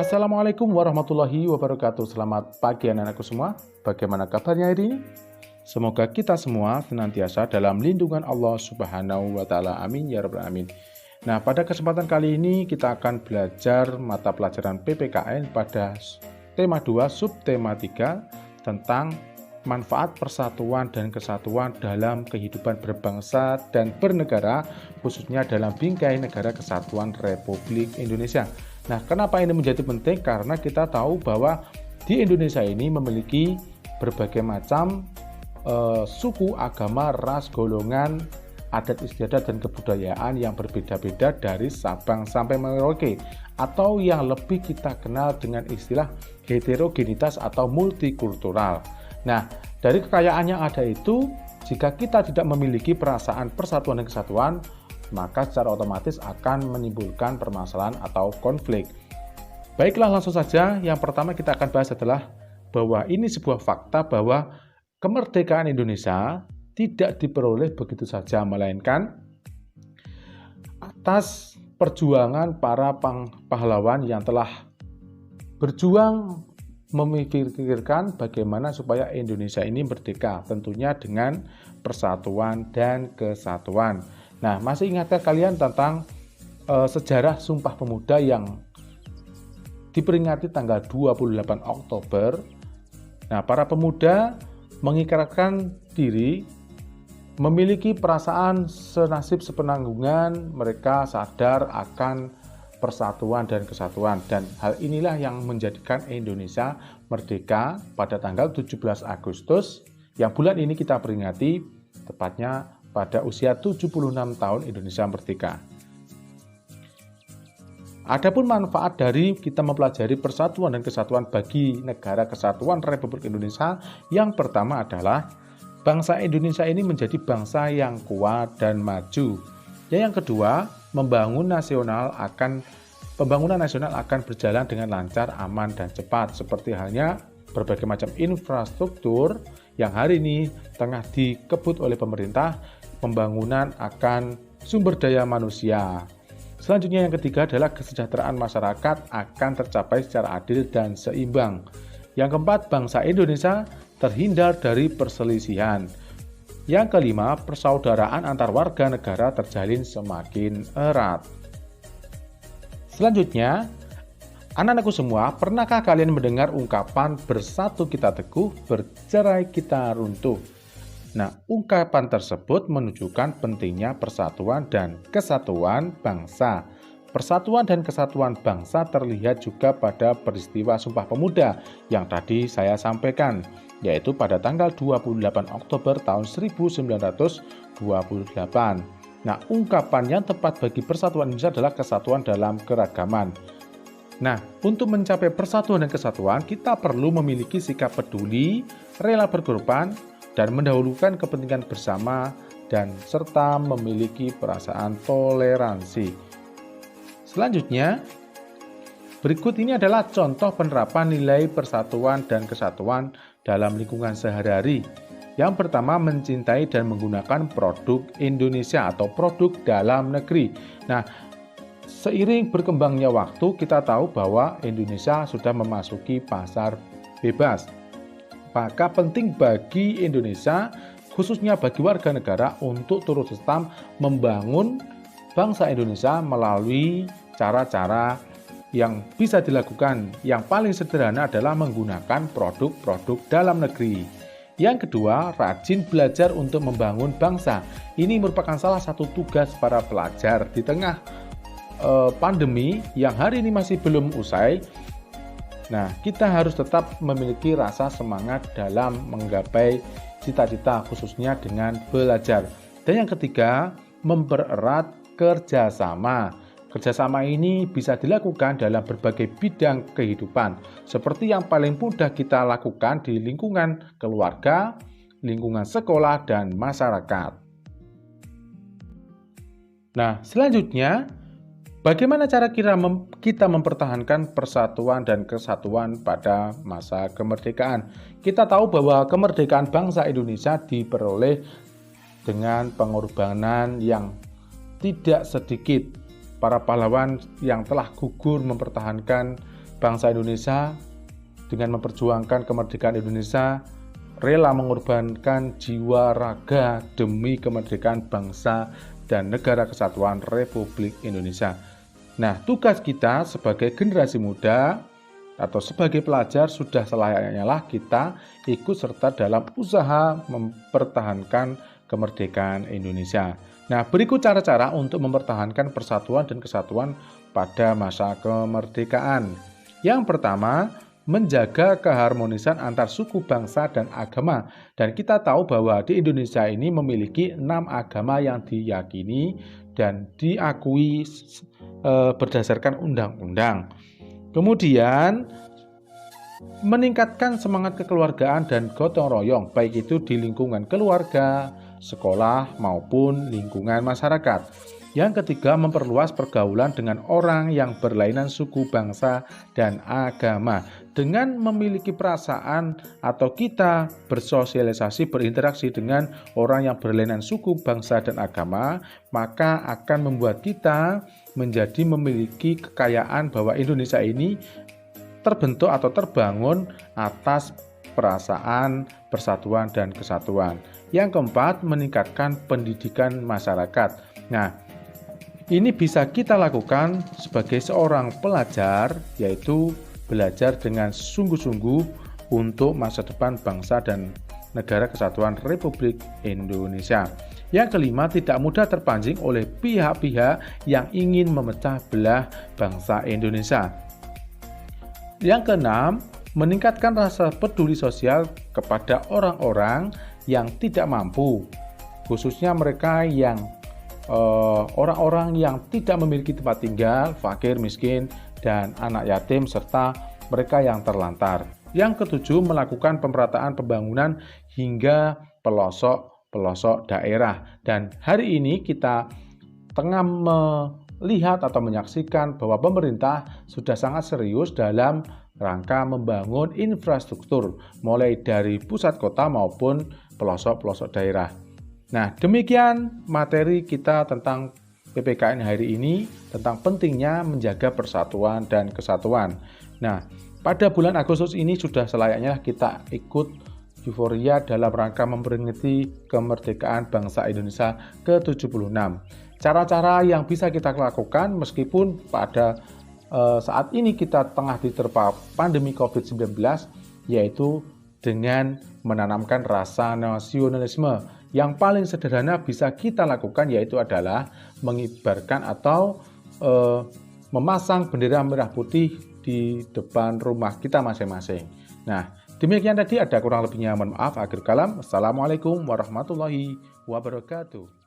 Assalamualaikum warahmatullahi wabarakatuh. Selamat pagi anak-anakku semua. Bagaimana kabarnya hari ini? Semoga kita semua senantiasa dalam lindungan Allah Subhanahu wa taala. Amin ya rabbal alamin. Nah, pada kesempatan kali ini kita akan belajar mata pelajaran PPKN pada tema 2 subtema 3 tentang manfaat persatuan dan kesatuan dalam kehidupan berbangsa dan bernegara, khususnya dalam bingkai negara kesatuan Republik Indonesia. Nah, kenapa ini menjadi penting? Karena kita tahu bahwa di Indonesia ini memiliki berbagai macam suku, agama, ras, golongan, adat istiadat, dan kebudayaan yang berbeda-beda dari Sabang sampai Merauke, atau yang lebih kita kenal dengan istilah heterogenitas atau multikultural. Nah, dari kekayaan yang ada itu, jika kita tidak memiliki perasaan persatuan dan kesatuan, maka secara otomatis akan menimbulkan permasalahan atau konflik. Baiklah, langsung saja. Yang pertama kita akan bahas adalah bahwa ini sebuah fakta bahwa kemerdekaan Indonesia tidak diperoleh begitu saja, melainkan atas perjuangan para pahlawan yang telah berjuang memikirkan bagaimana supaya Indonesia ini merdeka, tentunya dengan persatuan dan kesatuan. Nah, masih ingatkah kalian tentang sejarah Sumpah Pemuda yang diperingati tanggal 28 Oktober? Nah, para pemuda mengikrarkan diri memiliki perasaan senasib sepenanggungan, mereka sadar akan persatuan dan kesatuan, dan hal inilah yang menjadikan Indonesia merdeka pada tanggal 17 Agustus yang bulan ini kita peringati tepatnya pada usia 76 tahun Indonesia merdeka. Adapun manfaat dari kita mempelajari persatuan dan kesatuan bagi negara kesatuan Republik Indonesia, yang pertama adalah bangsa Indonesia ini menjadi bangsa yang kuat dan maju. Yang kedua, pembangunan nasional akan berjalan dengan lancar, aman, dan cepat, seperti halnya berbagai macam infrastruktur yang hari ini tengah dikebut oleh pemerintah, pembangunan akan sumber daya manusia. Selanjutnya yang ketiga adalah kesejahteraan masyarakat akan tercapai secara adil dan seimbang. Yang keempat, bangsa Indonesia terhindar dari perselisihan. Yang kelima, persaudaraan antar warga negara terjalin semakin erat. Selanjutnya, anak-anakku semua, pernahkah kalian mendengar ungkapan bersatu kita teguh, bercerai kita runtuh? Nah, ungkapan tersebut menunjukkan pentingnya persatuan dan kesatuan bangsa. Persatuan dan kesatuan bangsa terlihat juga pada peristiwa Sumpah Pemuda yang tadi saya sampaikan, yaitu pada tanggal 28 Oktober tahun 1928. Nah, ungkapan yang tepat bagi persatuan Indonesia adalah kesatuan dalam keragaman. Nah, untuk mencapai persatuan dan kesatuan, kita perlu memiliki sikap peduli, rela berkorban, dan mendahulukan kepentingan bersama, dan serta memiliki perasaan toleransi. Selanjutnya, berikut ini adalah contoh penerapan nilai persatuan dan kesatuan dalam lingkungan sehari-hari. Yang pertama, mencintai dan menggunakan produk Indonesia atau produk dalam negeri. Nah, seiring berkembangnya waktu, kita tahu bahwa Indonesia sudah memasuki pasar bebas. Maka penting bagi Indonesia, khususnya bagi warga negara, untuk turut serta membangun bangsa Indonesia melalui cara-cara yang bisa dilakukan. Yang paling sederhana adalah menggunakan produk-produk dalam negeri. Yang kedua, rajin belajar untuk membangun bangsa. Ini merupakan salah satu tugas para pelajar di tengah pandemi yang hari ini masih belum usai. Nah, kita harus tetap memiliki rasa semangat dalam menggapai cita-cita, khususnya dengan belajar. Dan yang ketiga, mempererat kerjasama. Kerjasama ini bisa dilakukan dalam berbagai bidang kehidupan, seperti yang paling mudah kita lakukan di lingkungan keluarga, lingkungan sekolah, dan masyarakat. Nah, selanjutnya, bagaimana cara kita mempertahankan persatuan dan kesatuan pada masa kemerdekaan? Kita tahu bahwa kemerdekaan bangsa Indonesia diperoleh dengan pengorbanan yang tidak sedikit para pahlawan yang telah gugur mempertahankan bangsa Indonesia dengan memperjuangkan kemerdekaan Indonesia, rela mengorbankan jiwa raga demi kemerdekaan bangsa dan negara kesatuan Republik Indonesia. Nah, tugas kita sebagai generasi muda atau sebagai pelajar sudah selayaknya lah kita ikut serta dalam usaha mempertahankan kemerdekaan Indonesia. Nah, berikut cara-cara untuk mempertahankan persatuan dan kesatuan pada masa kemerdekaan. Yang pertama, menjaga keharmonisan antar suku, bangsa, dan agama. Dan kita tahu bahwa di Indonesia ini memiliki 6 agama yang diyakini dan diakui berdasarkan undang-undang. Kemudian meningkatkan semangat kekeluargaan dan gotong royong, baik itu di lingkungan keluarga, sekolah, maupun lingkungan masyarakat. Yang ketiga, memperluas pergaulan dengan orang yang berlainan suku, bangsa, dan agama. Dengan memiliki perasaan atau kita bersosialisasi, berinteraksi dengan orang yang berlainan suku, bangsa, dan agama, maka akan membuat kita menjadi memiliki kekayaan bahwa Indonesia ini terbentuk atau terbangun atas perasaan, persatuan, dan kesatuan. Yang keempat, meningkatkan pendidikan masyarakat. Nah, ini bisa kita lakukan sebagai seorang pelajar, yaitu belajar dengan sungguh-sungguh untuk masa depan bangsa dan negara kesatuan Republik Indonesia. Yang kelima, tidak mudah terpancing oleh pihak-pihak yang ingin memecah belah bangsa Indonesia. Yang keenam, meningkatkan rasa peduli sosial kepada orang-orang yang tidak mampu, khususnya mereka yang orang-orang yang tidak memiliki tempat tinggal, fakir, miskin, dan anak yatim, serta mereka yang terlantar. Yang ketujuh, melakukan pemerataan pembangunan hingga pelosok daerah. Dan hari ini kita tengah melihat atau menyaksikan bahwa pemerintah sudah sangat serius dalam rangka membangun infrastruktur, mulai dari pusat kota maupun pelosok-pelosok daerah. Nah, demikian materi kita tentang PPKN hari ini, tentang pentingnya menjaga persatuan dan kesatuan. Nah, pada bulan Agustus ini sudah selayaknya kita ikut euforia dalam rangka memperingati kemerdekaan bangsa Indonesia ke-76. Cara-cara yang bisa kita lakukan meskipun pada saat ini kita tengah diterpa pandemi COVID-19, yaitu dengan menanamkan rasa nasionalisme. Yang paling sederhana bisa kita lakukan yaitu adalah mengibarkan atau memasang bendera merah putih di depan rumah kita masing-masing. Nah, demikian tadi, ada kurang lebihnya mohon maaf. Akhir kalam, assalamualaikum warahmatullahi wabarakatuh.